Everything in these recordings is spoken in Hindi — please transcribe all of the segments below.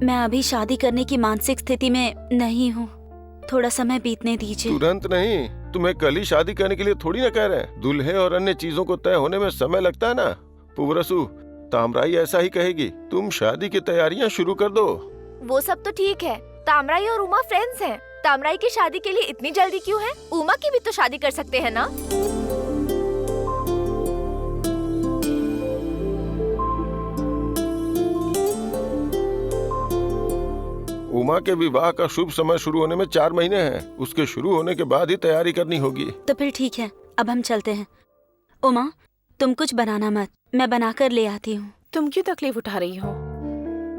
मैं अभी शादी करने की मानसिक स्थिति में नहीं हूँ, थोड़ा समय बीतने दीजिए। तुरंत नहीं, तुम्हें कल ही शादी करने के लिए थोड़ी ना कह रहे हैं। दूल्हे और अन्य चीजों को तय होने में समय लगता है ना। पुवरसु, तामराई ऐसा ही कहेगी। तुम शादी की तैयारियां शुरू कर दो। वो सब तो ठीक है, तामराई और उमा फ्रेंड्स हैं। तामराई की शादी के लिए इतनी जल्दी क्यों है? उमा की भी तो शादी कर सकते हैं ना। उमा के विवाह का शुभ समय शुरू होने में 4 महीने हैं। उसके शुरू होने के बाद ही तैयारी करनी होगी। तो फिर ठीक है, अब हम चलते हैं। उमा, तुम कुछ बनाना मत, मैं बनाकर ले आती हूँ। तुम क्यों तकलीफ उठा रही हो?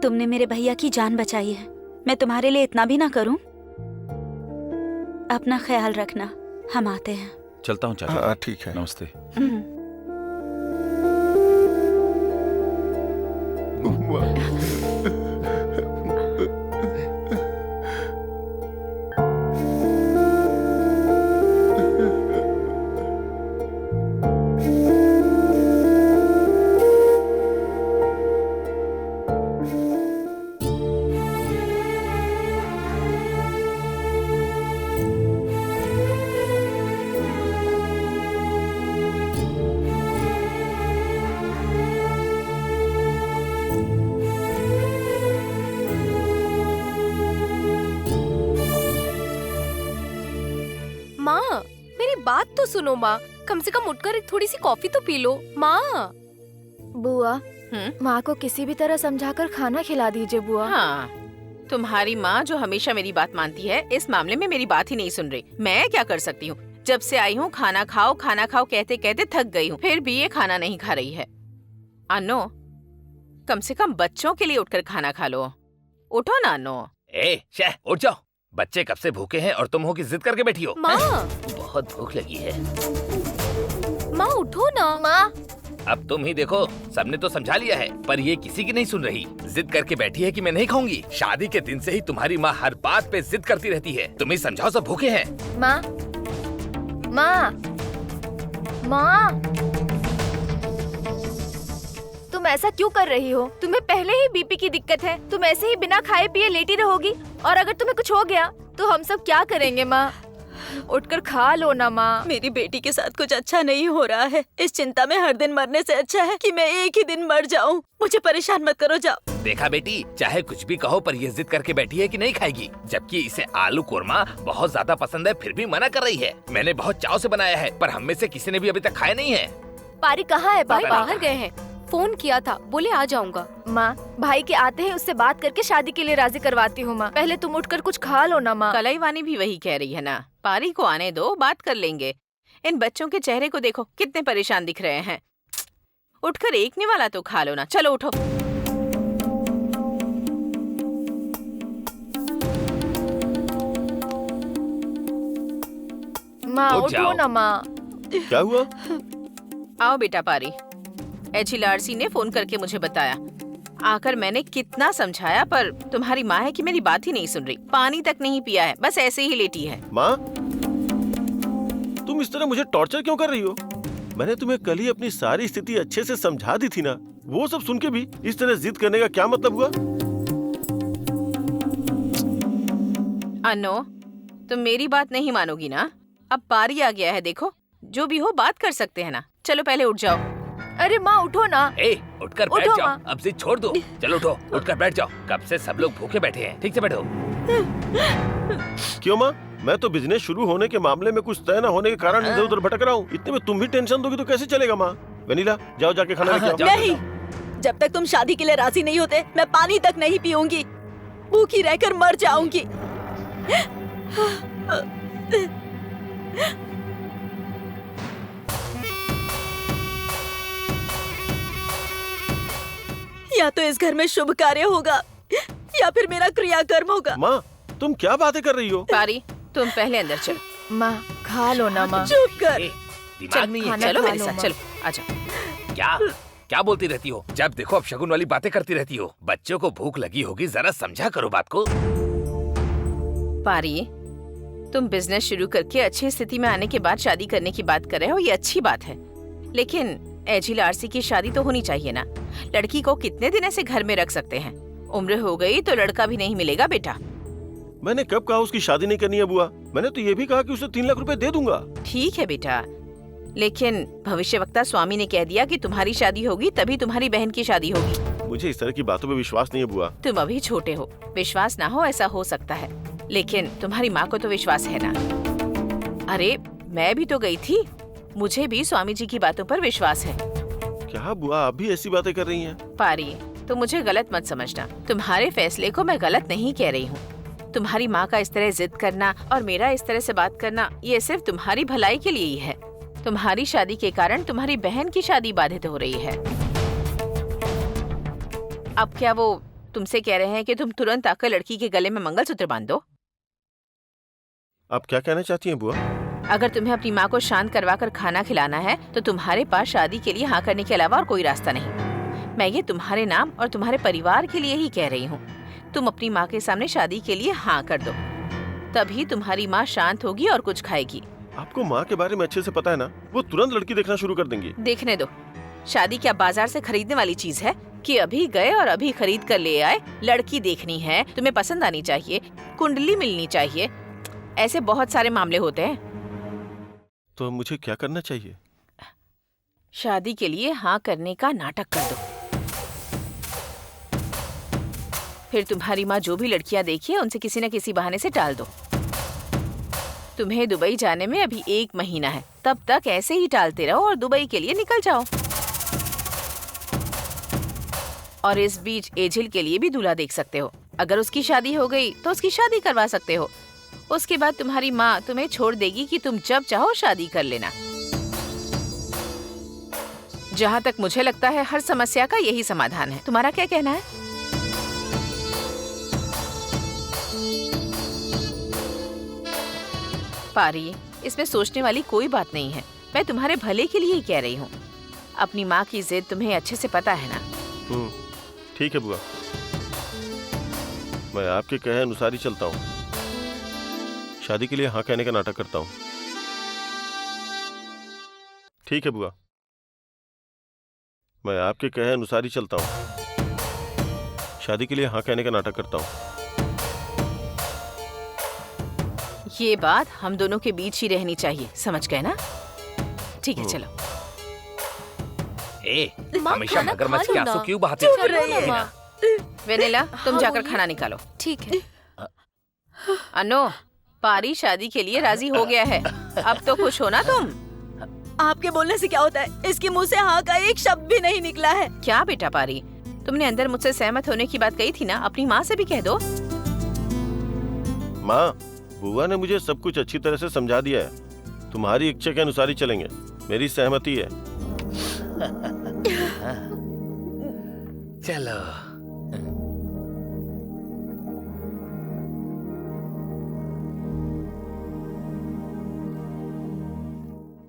तुमने मेरे भैया की जान बचाई है, मैं तुम्हारे लिए इतना भी ना करूँ? अपना ख्याल रखना, हम आते हैं। चलता हूँ चाचा। हाँ ठीक है। नमस्ते। माँ, मेरी बात तो सुनो माँ, कम से कम उठकर एक थोड़ी सी कॉफी तो पी लो। माँ। बुआ, माँ को किसी भी तरह समझाकर खाना खिला दीजिए बुआ। हाँ, तुम्हारी माँ जो हमेशा मेरी बात मानती है, इस मामले में मेरी बात ही नहीं सुन रही। मैं क्या कर सकती हूँ? जब से आई हूँ खाना खाओ कहते कहते थक गई हूँ, फिर भी ये खाना नहीं खा रही है। अनु, कम से कम बच्चों के लिए उठकर खाना खा लो। उठो ना अनु। उठ जाओ। बच्चे कब से भूखे हैं और तुम हो कि जिद करके बैठी हो। माँ। बहुत भूख लगी है। माँ उठो ना। माँ। अब तुम ही देखो, सबने तो समझा लिया है, पर ये किसी की नहीं सुन रही। जिद करके बैठी है कि मैं नहीं खाऊंगी। शादी के दिन से ही तुम्हारी माँ हर बात पे जिद करती रहती है। तुम ही समझाओ, सब भूखे हैं। माँ, माँ, माँ, तुम ऐसा क्यों कर रही हो? तुम्हें पहले ही बीपी की दिक्कत है, तुम ऐसे ही बिना खाए पिए लेटी रहोगी, और अगर तुम्हें कुछ हो गया तो हम सब क्या करेंगे? माँ, उठकर खा लो ना माँ। मेरी बेटी के साथ कुछ अच्छा नहीं हो रहा है। इस चिंता में हर दिन मरने से अच्छा है कि मैं एक ही दिन मर जाऊं। मुझे परेशान मत करो, जाओ। देखा बेटी, चाहे कुछ भी कहो पर ये जिद करके बैठी है कि नहीं खाएगी, जबकि इसे आलू कोरमा बहुत ज्यादा पसंद है, फिर भी मना कर रही है। मैंने बहुत चाव से बनाया है, पर हम में से किसी ने भी अभी तक खाया नहीं है। पारी कहाँ है? भाई बाहर गए हैं, फोन किया था, बोले आ जाऊंगा। माँ, भाई के आते हैं उससे बात करके शादी के लिए राजी करवाती हूँ। माँ, पहले तुम उठकर कुछ खा लो ना माँ। कलाईवानी भी वही कह रही है ना। पारी को आने दो, बात कर लेंगे। इन बच्चों के चेहरे को देखो, कितने परेशान दिख रहे हैं। उठकर एक निवाला तो खा लो ना। चलो उठो। माँ उठ उठो जाओ। ना माँ। क्या हुआ? आओ बेटा पारी। HLRC ने फोन करके मुझे बताया। आकर मैंने कितना समझाया, पर तुम्हारी माँ है कि मेरी बात ही नहीं सुन रही। पानी तक नहीं पिया है, बस ऐसे ही लेटी है। माँ, तुम इस तरह मुझे टॉर्चर क्यों कर रही हो? मैंने तुम्हें कल ही अपनी सारी स्थिति अच्छे से समझा दी थी ना। वो सब सुन के भी इस तरह जिद करने का क्या मतलब हुआ? अनो, तुम मेरी बात नहीं मानोगी ना? अब पारी आ गया है, देखो। जो भी हो बात कर सकते हैं ना। चलो पहले उठ जाओ। अरे माँ उठो ना। उठकर बैठ उठो जाओ। माँ। अब जिद छोड़ दो। चलो उठो, उठकर बैठ जाओ। कब से सब लोग भूखे बैठे हैं। ठीक से बैठो। क्यों माँ? मैं तो बिजनेस शुरू होने के मामले में कुछ तय न होने के कारण इधर उधर भटक रहा हूँ। इतने में तुम भी टेंशन दोगी तो कैसे चलेगा माँ? वेनिला, जाओ जाके खाना लेके आओ। नहीं, जब तक तुम शादी के लिए राजी नहीं होते, मैं पानी तक नहीं पीऊंगी। भूखी रहकर मर जाऊंगी। या तो इस घर में शुभ कार्य होगा या फिर मेरा क्रियाकर्म होगा। माँ, तुम क्या बातें कर रही हो? पारी, तुम पहले अंदर चलो। माँ खा लो ना माँ। चुप कर। दिमाग नहीं है। खाना चलो खा मेरे लो, साथ, माँ। चलो आजा। क्या क्या बोलती रहती हो? जब देखो अब शगुन वाली बातें करती रहती हो। बच्चों को भूख लगी होगी, जरा समझा करो बात को। पारी, तुम बिजनेस शुरू करके अच्छी स्थिति में आने के बाद शादी करने की बात कर रहे हो, ये अच्छी बात है। लेकिन HLRC की शादी तो होनी चाहिए ना। लड़की को कितने दिन ऐसे घर में रख सकते हैं? उम्र हो गई तो लड़का भी नहीं मिलेगा बेटा। मैंने कब कहा उसकी शादी नहीं करनी है बुआ? मैंने तो ये भी कहा कि उसे 3 लाख रुपए दे दूंगा। ठीक है बेटा, लेकिन भविष्यवक्ता स्वामी ने कह दिया कि तुम्हारी शादी होगी तभी तुम्हारी बहन की शादी होगी। मुझे इस तरह की बातों पे विश्वास नहीं है बुआ। तुम अभी छोटे हो, विश्वास ना हो ऐसा हो सकता है, लेकिन तुम्हारी माँ को तो विश्वास है ना। अरे मैं भी तो गई थी, मुझे भी स्वामी जी की बातों पर विश्वास है। क्या बुआ आप भी ऐसी बातें कर रही हैं? पारी, तो मुझे गलत मत समझना, तुम्हारे फैसले को मैं गलत नहीं कह रही हूँ। तुम्हारी माँ का इस तरह जिद करना और मेरा इस तरह से बात करना, ये सिर्फ तुम्हारी भलाई के लिए ही है। तुम्हारी शादी के कारण तुम्हारी बहन की शादी बाधित हो रही है। अब क्या वो तुमसे कह रहे हैं कि तुम तुरंत आकर लड़की के गले में मंगलसूत्र बांध दो? आप क्या कहना चाहती हैं बुआ? अगर तुम्हें अपनी माँ को शांत करवाकर खाना खिलाना है तो तुम्हारे पास शादी के लिए हाँ करने के अलावा और कोई रास्ता नहीं। मैं ये तुम्हारे नाम और तुम्हारे परिवार के लिए ही कह रही हूँ। तुम अपनी माँ के सामने शादी के लिए हाँ कर दो, तभी तुम्हारी माँ शांत होगी और कुछ खाएगी। आपको माँ के बारे में अच्छे से पता है ना, वो तुरंत लड़की देखना शुरू कर देंगी। देखने दो, शादी क्या बाजार से खरीदने वाली चीज है कि अभी गए और अभी खरीद कर ले आए? लड़की देखनी है, तुम्हें पसंद आनी चाहिए, कुंडली मिलनी चाहिए, ऐसे बहुत सारे मामले होते हैं। तो मुझे क्या करना चाहिए? शादी के लिए हाँ करने का नाटक कर दो, फिर तुम्हारी माँ जो भी लड़कियां देखी है उनसे किसी न किसी बहाने से टाल दो। तुम्हें दुबई जाने में अभी 1 महीना है, तब तक ऐसे ही टालते रहो और दुबई के लिए निकल जाओ। और इस बीच एजिल के लिए भी दूल्हा देख सकते हो। अगर उसकी शादी हो गई तो उसकी शादी करवा सकते हो। उसके बाद तुम्हारी माँ तुम्हें छोड़ देगी कि तुम जब चाहो शादी कर लेना। जहाँ तक मुझे लगता है हर समस्या का यही समाधान है। तुम्हारा क्या कहना है? पारी, इसमें सोचने वाली कोई बात नहीं है। मैं तुम्हारे भले के लिए ही कह रही हूँ। अपनी माँ की जिद तुम्हें अच्छे से पता है ना। ठीक है बुआ, मैं आपके कहे अनुसार ही चलता हूँ। शादी के लिए हाँ कहने का नाटक करता हूँ। ठीक है बुआ, मैं आपके कहे अनुसार ही चलता हूँ। शादी के लिए हाँ कहने का नाटक करता हूँ। ये बात हम दोनों के बीच ही रहनी चाहिए, समझ गए ना? ठीक है चलो। माँ, हमेशा खाना मगरमच्छ खा के लो ना। आंसू क्यों बहाते चुप हो? रहिए ना, माँ। वेनिला, तुम हाँ, जाकर बोलिए। खाना निकालो। ठीक है। अनो, पारी शादी के लिए राजी हो गया है। अब तो खुश हो ना तुम? आपके बोलने से क्या होता है? इसके मुंह से हाँ का एक शब्द भी नहीं निकला है। क्या बेटा पारी, तुमने अंदर मुझसे सहमत होने की बात कही थी ना, अपनी माँ से भी कह दो। माँ, बुआ ने मुझे सब कुछ अच्छी तरह से समझा दिया है। तुम्हारी इच्छा के अनुसार ही चलेंगे, मेरी सहमति है। चलो।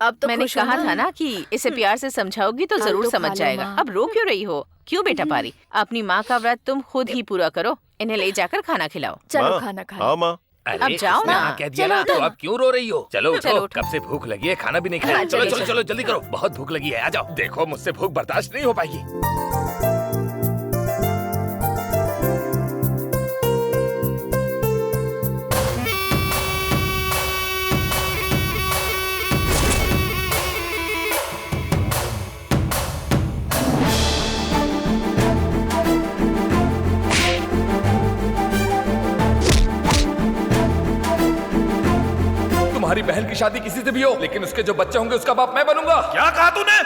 अब तो मैंने खुश हो कहा ना? था ना कि इसे प्यार से समझाओगी तो खा जरूर लो, समझ खा लो, जाएगा। माँ। अब रो क्यों रही हो? क्यों बेटा पारी, अपनी माँ का व्रत तुम खुद ही पूरा करो। इन्हें ले जाकर खाना खिलाओ। चलो माँ, खाना खा हाँ माँ। अरे अब जाओ उसने ना। हाँ कह दिया चलो ना, तो उठो। अब क्यों रो रही हो? चलो चलो उठो, उठो। कब से भूख लगी है, खाना भी नहीं खाया। हाँ, चलो चलो, चलो चलो जल्दी करो, बहुत भूख लगी है, आ जाओ। देखो मुझसे भूख बर्दाश्त नहीं हो पाएगी। तुम्हारी बहन की शादी किसी से भी हो, लेकिन उसके जो बच्चे होंगे उसका बाप मैं बनूंगा। क्या कहा तूने?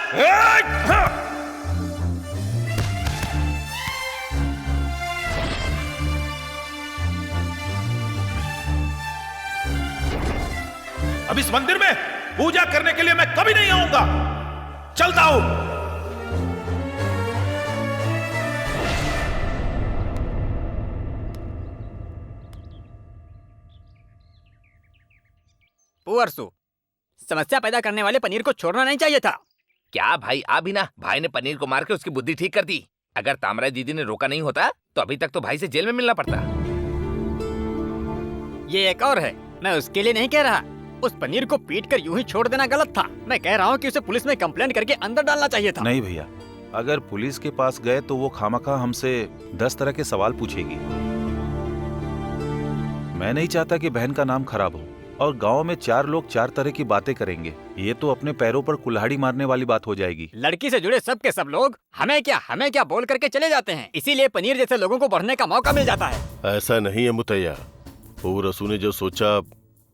अब इस मंदिर में पूजा करने के लिए मैं कभी नहीं आऊंगा। चलता हूं। पुअरसु, समस्या पैदा करने वाले पनीर को छोड़ना नहीं चाहिए था। क्या भाई, आ भी ना, भाई ने पनीर को मार के उसकी बुद्धि ठीक कर दी। अगर तामराई दीदी ने रोका नहीं होता तो अभी तक तो भाई से जेल में मिलना पड़ता। ये एक और है, मैं उसके लिए नहीं कह रहा। उस पनीर को पीट कर यूं ही छोड़ देना गलत था। मैं कह रहा हूँ कि उसे पुलिस में कंप्लेंट करके अंदर डालना चाहिए था। नहीं भैया, अगर पुलिस के पास गए तो वो खामखा हमसे 10 तरह के सवाल पूछेगी। मैं नहीं चाहता कि बहन का नाम खराब हो और गांव में 4 लोग 4 तरह की बातें करेंगे। ये तो अपने पैरों पर कुल्हाड़ी मारने वाली बात हो जाएगी। लड़की से जुड़े सब के सब लोग हमें क्या बोल करके चले जाते हैं। इसीलिए पनीर जैसे लोगों को बढ़ने का मौका मिल जाता है। ऐसा नहीं है मुतैया, पूरसू ने जो सोचा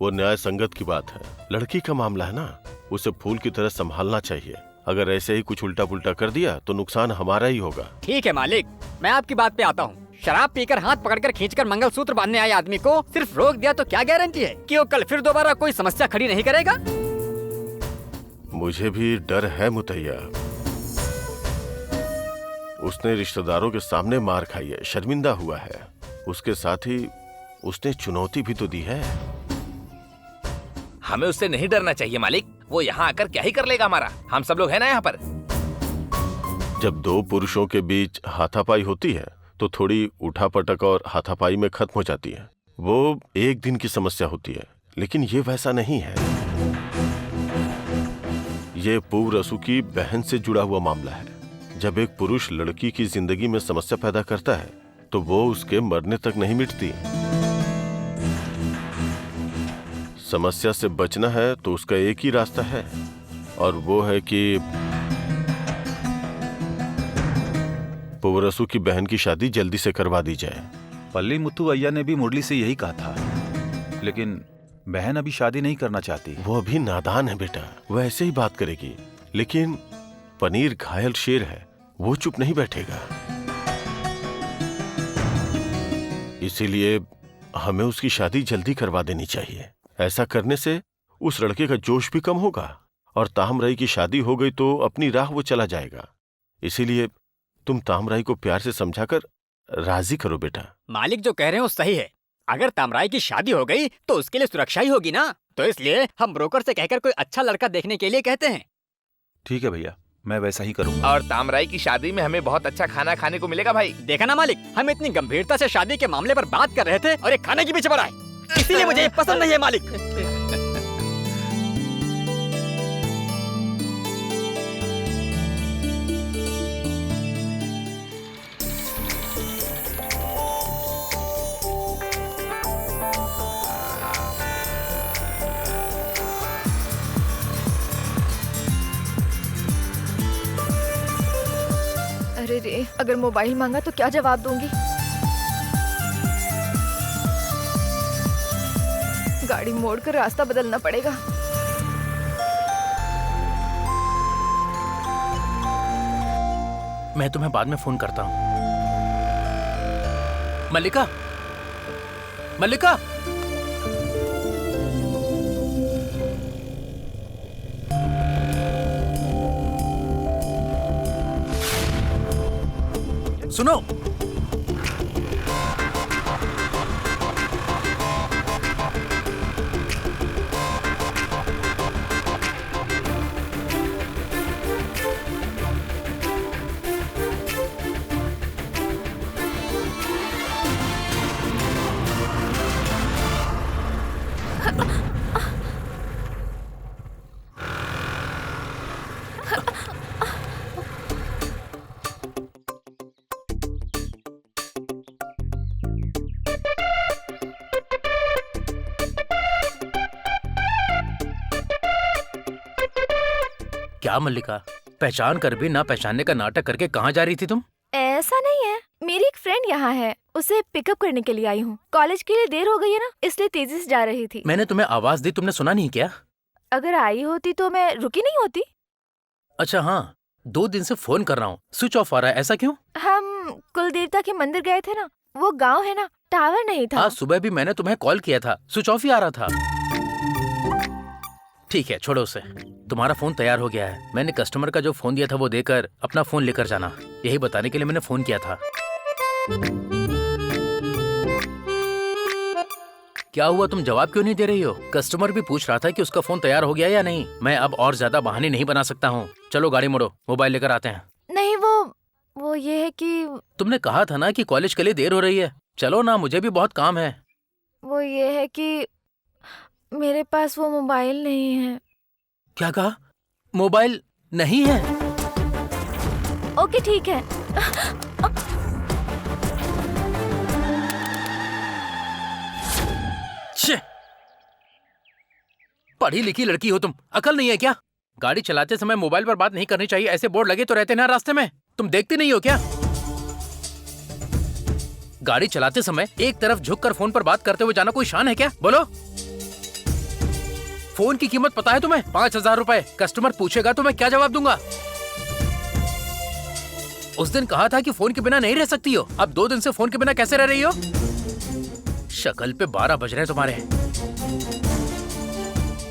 वो न्याय संगत की बात है। लड़की का मामला है ना, उसे फूल की तरह संभालना चाहिए। अगर ऐसे ही कुछ उल्टा पुल्टा कर दिया तो नुकसान हमारा ही होगा। ठीक है मालिक, मैं आपकी बात पे आता हूँ। शराब पीकर हाथ पकड़कर खींचकर मंगलसूत्र बांधने आए आदमी को सिर्फ रोक दिया तो क्या गारंटी है कि वो कल फिर दोबारा कोई समस्या खड़ी नहीं करेगा। मुझे भी डर है मुतैया। उसने रिश्तेदारों के सामने मार खाई है, शर्मिंदा हुआ है। उसके साथ ही उसने चुनौती भी तो दी है। हमें उससे नहीं डरना चाहिए मालिक। वो यहाँ आकर क्या ही कर लेगा हमारा। हम सब लोग हैं ना यहाँ पर। जब 2 पुरुषों के बीच हाथापाई होती है तो थोड़ी उठापटक और हाथापाई में खत्म हो जाती है। वो एक दिन की समस्या होती है, लेकिन ये वैसा नहीं है। ये पूरसू की बहन से जुड़ा हुआ मामला है। जब एक पुरुष लड़की की जिंदगी में समस्या पैदा करता है तो वो उसके मरने तक नहीं मिटती। समस्या से बचना है तो उसका एक ही रास्ता है, और वो है कि पूरसू की बहन की शादी जल्दी से करवा दी जाए। पल्ली मुत्तू अय्या ने भी मुरली से यही कहा था, लेकिन बहन अभी शादी नहीं करना चाहती। वो अभी नादान है बेटा, वो ऐसे ही बात करेगी। लेकिन पनीर घायल शेर है, वो चुप नहीं बैठेगा। इसीलिए हमें उसकी शादी जल्दी करवा देनी चाहिए। ऐसा करने से उस लड़के का जोश भी कम होगा, और तामराई की शादी हो गई तो अपनी राह वो चला जाएगा। इसीलिए तुम तामराई को प्यार से समझाकर राजी करो बेटा। मालिक जो कह रहे हैं वो सही है। अगर तामराई की शादी हो गई तो उसके लिए सुरक्षा ही होगी ना, तो इसलिए हम ब्रोकर से कहकर कोई अच्छा लड़का देखने के लिए कहते हैं। ठीक है भैया, मैं वैसा ही करूँगा। और तामराई की शादी में हमें बहुत अच्छा खाना खाने को मिलेगा भाई। देखा ना मालिक, हम इतनी गंभीरता से शादी के मामले पर बात कर रहे थे और ये खाने की पीछे पड़ा है। इसीलिए मुझे ये पसंद नहीं है मालिक। अरे रे, अगर मोबाइल मांगा तो क्या जवाब दूंगी। गाड़ी मोड़कर रास्ता बदलना पड़ेगा। मैं तुम्हें बाद में फोन करता हूँ। मल्लिका, मल्लिका, सुनो। क्या मल्लिका, पहचान कर भी ना पहचानने का नाटक करके कहाँ जा रही थी तुम? ऐसा नहीं है, मेरी एक फ्रेंड यहाँ है, उसे पिकअप करने के लिए आई हूँ। कॉलेज के लिए देर हो गई है ना, इसलिए तेजी से जा रही थी। मैंने तुम्हें आवाज दी, तुमने सुना नहीं क्या? अगर आई होती तो मैं रुकी नहीं होती। अच्छा हाँ, 2 दिन से फोन कर रहा हूँ, स्विच ऑफ आ रहा है, ऐसा क्यों? हम कुल देवता के मंदिर गए थे ना, वो गांव है ना, टावर नहीं था। आज सुबह भी मैंने तुम्हें कॉल किया था, स्विच ऑफ ही आ रहा था। ठीक है, छोड़ो उसे। तुम्हारा फोन तैयार हो गया है। मैंने कस्टमर का जो फोन दिया था वो देकर अपना फोन लेकर जाना, यही बताने के लिए मैंने फोन किया था। क्या हुआ, तुम जवाब क्यों नहीं दे रही हो? कस्टमर भी पूछ रहा था कि उसका फोन तैयार हो गया या नहीं। मैं अब और ज्यादा बहाने नहीं बना सकता हूँ। चलो गाड़ी मोड़ो, मोबाइल लेकर आते हैं। नहीं, वो ये है कि तुमने कहा था ना कि कॉलेज के लिए देर हो रही है। चलो ना, मुझे भी बहुत काम है। वो ये है कि मेरे पास वो मोबाइल नहीं है। क्या कहा? मोबाइल नहीं है? ओके ठीक है। छे! पढ़ी लिखी लड़की हो तुम, अकल नहीं है क्या? गाड़ी चलाते समय मोबाइल पर बात नहीं करनी चाहिए ऐसे बोर्ड लगे तो रहते ना रास्ते में, तुम देखती नहीं हो क्या? गाड़ी चलाते समय एक तरफ झुककर फोन पर बात करते हुए जाना कोई शान है क्या? बोलो। फोन की कीमत पता है तुम्हें? 5,000 रुपए। कस्टमर पूछेगा तो मैं क्या जवाब दूंगा? उस दिन कहा था कि फोन के बिना नहीं रह सकती हो, अब 2 दिन से फोन के बिना कैसे रह रही हो? शक्ल पे 12 बज रहे हैं तुम्हारे।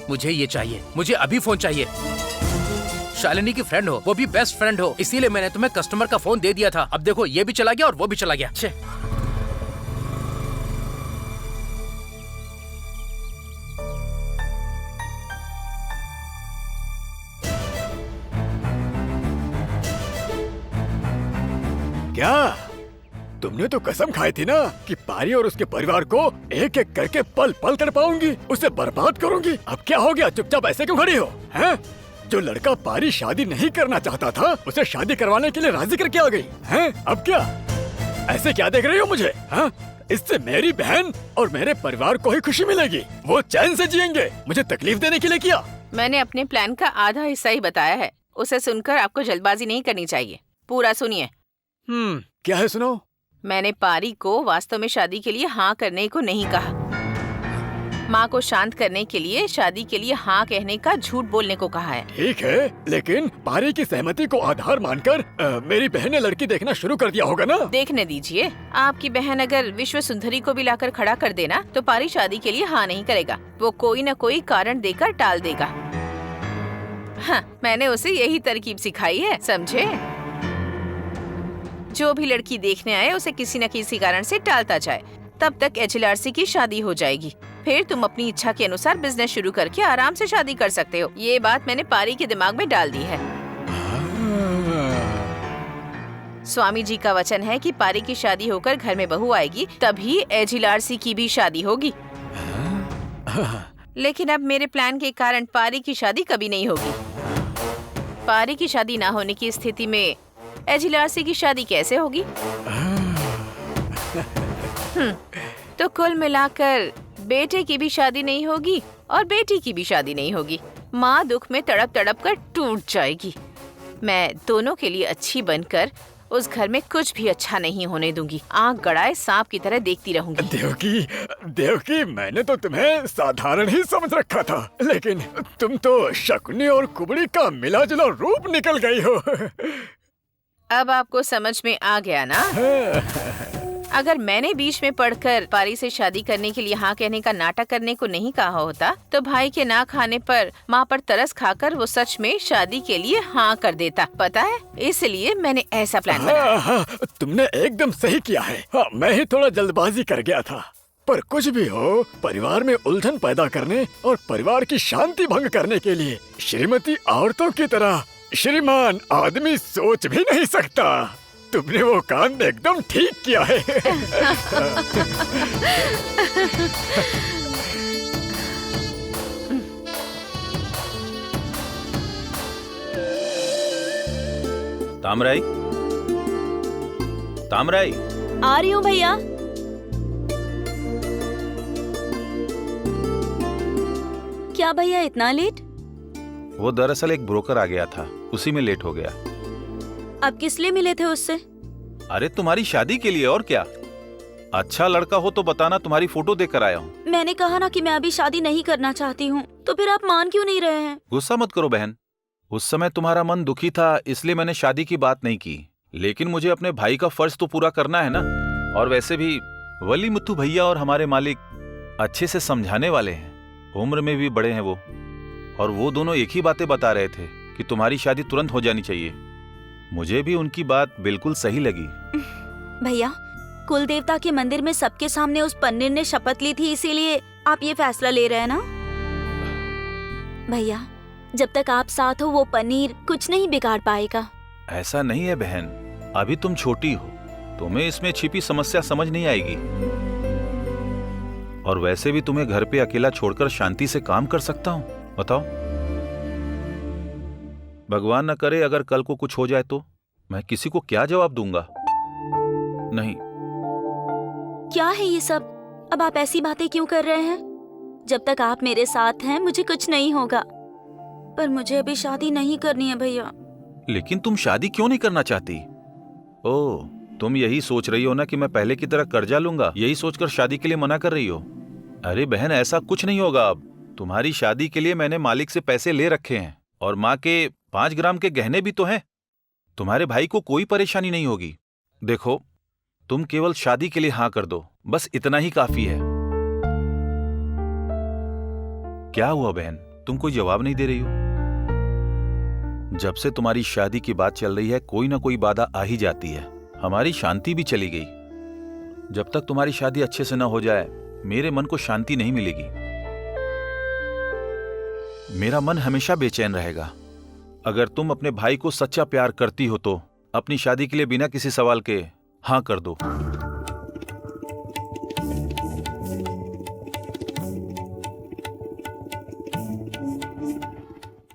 मुझे ये चाहिए, मुझे अभी फोन चाहिए। शालिनी की फ्रेंड हो, वो भी बेस्ट फ्रेंड हो, इसीलिए मैंने तुम्हें कस्टमर का फोन दे दिया था। अब देखो ये भी चला गया और वो भी चला गया। छे! क्या तुमने तो कसम खाई थी ना कि पारी और उसके परिवार को एक एक करके पल पल कर पाऊंगी, उसे बर्बाद करूंगी। अब क्या हो गया? चुपचाप ऐसे क्यों खड़ी हो? हैं? जो लड़का पारी शादी नहीं करना चाहता था उसे शादी करवाने के लिए राजी करके आ गई हैं? अब क्या ऐसे क्या देख रही हो मुझे? हाँ? इससे मेरी बहन और मेरे परिवार को ही खुशी मिलेगी, वो चैन से जिएंगे। मुझे तकलीफ देने के लिए किया। मैंने अपने प्लान का आधा हिस्सा ही बताया है, उसे सुनकर आपको जल्दबाजी नहीं करनी चाहिए। पूरा सुनिए। क्या है? सुनाओ। मैंने पारी को वास्तव में शादी के लिए हाँ करने को नहीं कहा। माँ को शांत करने के लिए शादी के लिए हाँ कहने का झूठ बोलने को कहा है। ठीक है, लेकिन पारी की सहमति को आधार मानकर मेरी बहन ने लड़की देखना शुरू कर दिया होगा ना? देखने दीजिए, आपकी बहन अगर विश्व सुंदरी को भी लाकर खड़ा कर देना तो पारी शादी के लिए हाँ नहीं करेगा, वो कोई न कोई कारण देकर टाल देगा। हाँ, मैंने उसे यही तरकीब सिखाई है, समझे? जो भी लड़की देखने आए उसे किसी न किसी कारण से टालता जाए, तब तक HLRC की शादी हो जाएगी। फिर तुम अपनी इच्छा के अनुसार बिजनेस शुरू करके आराम से शादी कर सकते हो। ये बात मैंने पारी के दिमाग में डाल दी है। स्वामी जी का वचन है कि पारी की शादी होकर घर में बहू आएगी तभी HLRC की भी शादी होगी। लेकिन अब मेरे प्लान के कारण पारी की शादी कभी नहीं होगी। पारी की शादी ना होने की स्थिति में HLRC की शादी कैसे होगी? तो कुल मिलाकर बेटे की भी शादी नहीं होगी और बेटी की भी शादी नहीं होगी। माँ दुख में तड़प तड़प कर टूट जाएगी। मैं दोनों के लिए अच्छी बनकर उस घर में कुछ भी अच्छा नहीं होने दूंगी। आंख गड़ाए सांप की तरह देखती रहूंगी। देवकी, मैंने तो तुम्हें साधारण ही समझ रखा था, लेकिन तुम तो शकुनी और कुबड़ी का मिला जुला रूप निकल गई हो। अब आपको समझ में आ गया ना? अगर मैंने बीच में पढ़कर पारी से शादी करने के लिए हाँ कहने का नाटक करने को नहीं कहा होता तो भाई के ना खाने पर माँ पर तरस खाकर वो सच में शादी के लिए हाँ कर देता, पता है? इसलिए मैंने ऐसा प्लान बनाया। हाँ, तुमने एकदम सही किया है। हाँ, मैं ही थोड़ा जल्दबाजी कर गया था। पर कुछ भी हो, परिवार में उलझन पैदा करने और परिवार की शांति भंग करने के लिए श्रीमती औरतों की तरह श्रीमान आदमी सोच भी नहीं सकता। तुमने वो काम एकदम ठीक किया है। तामराई, तामराई, आ रही हूँ भैया। क्या भैया इतना लेट? वो दरअसल एक ब्रोकर आ गया था, उसी में लेट हो गया। आप किस लिए मिले थे उससे? अरे तुम्हारी शादी के लिए, और क्या। अच्छा लड़का हो तो बताना, तुम्हारी फोटो देकर आया हूँ। मैंने कहा ना कि मैं अभी शादी नहीं करना चाहती हूँ, तो फिर आप मान क्यों नहीं रहे हैं? गुस्सा मत करो बहन, उस समय तुम्हारा मन दुखी था इसलिए मैंने शादी की बात नहीं की, लेकिन मुझे अपने भाई का फर्ज तो पूरा करना है ना। और वैसे भी वली मुत्तू भैया और हमारे मालिक अच्छे से समझाने वाले हैं, उम्र में भी बड़े हैं वो, और वो दोनों एक ही बातें बता रहे थे कि तुम्हारी शादी तुरंत हो जानी चाहिए। मुझे भी उनकी बात बिल्कुल सही लगी। भैया, कुल देवता के मंदिर में सबके सामने उस पन्नीर ने शपथ ली थी, इसीलिए आप ये फैसला ले रहे हैं ना? भैया, जब तक आप साथ हो वो पनीर कुछ नहीं बिगाड़ पाएगा। ऐसा नहीं है बहन, अभी तुम छोटी हो, तुम्हें इसमें छिपी समस्या समझ नहीं आएगी। और वैसे भी तुम्हें घर पे अकेला छोड़कर शांति से काम कर सकता हूँ, बताओ। भगवान न करे अगर कल को कुछ हो जाए तो मैं किसी को क्या जवाब दूंगा? नहीं, क्या है ये सब? अब आप ऐसी बातें क्यों कर रहे हैं? जब तक आप मेरे साथ हैं मुझे कुछ नहीं होगा, पर मुझे अभी शादी नहीं करनी है भैया। लेकिन तुम शादी क्यों नहीं करना चाहती? ओह, तुम यही सोच रही हो ना कि मैं पहले की तरह कर्जा लूंगा, यही सोचकर शादी के लिए मना कर रही हो। अरे बहन, ऐसा कुछ नहीं होगा। अब तुम्हारी शादी के लिए मैंने मालिक से पैसे ले रखे हैं और माँ के 5 ग्राम के गहने भी तो हैं। तुम्हारे भाई को कोई परेशानी नहीं होगी। देखो, तुम केवल शादी के लिए हाँ कर दो, बस इतना ही काफी है। क्या हुआ बहन, तुम कोई जवाब नहीं दे रही हो? जब से तुम्हारी शादी की बात चल रही है, कोई ना कोई बाधा आ ही जाती है। हमारी शांति भी चली गई। जब तक तुम्हारी शादी अच्छे से ना हो जाए, मेरे मन को शांति नहीं मिलेगी। मेरा मन हमेशा बेचैन रहेगा। अगर तुम अपने भाई को सच्चा प्यार करती हो तो अपनी शादी के लिए बिना किसी सवाल के हाँ कर दो।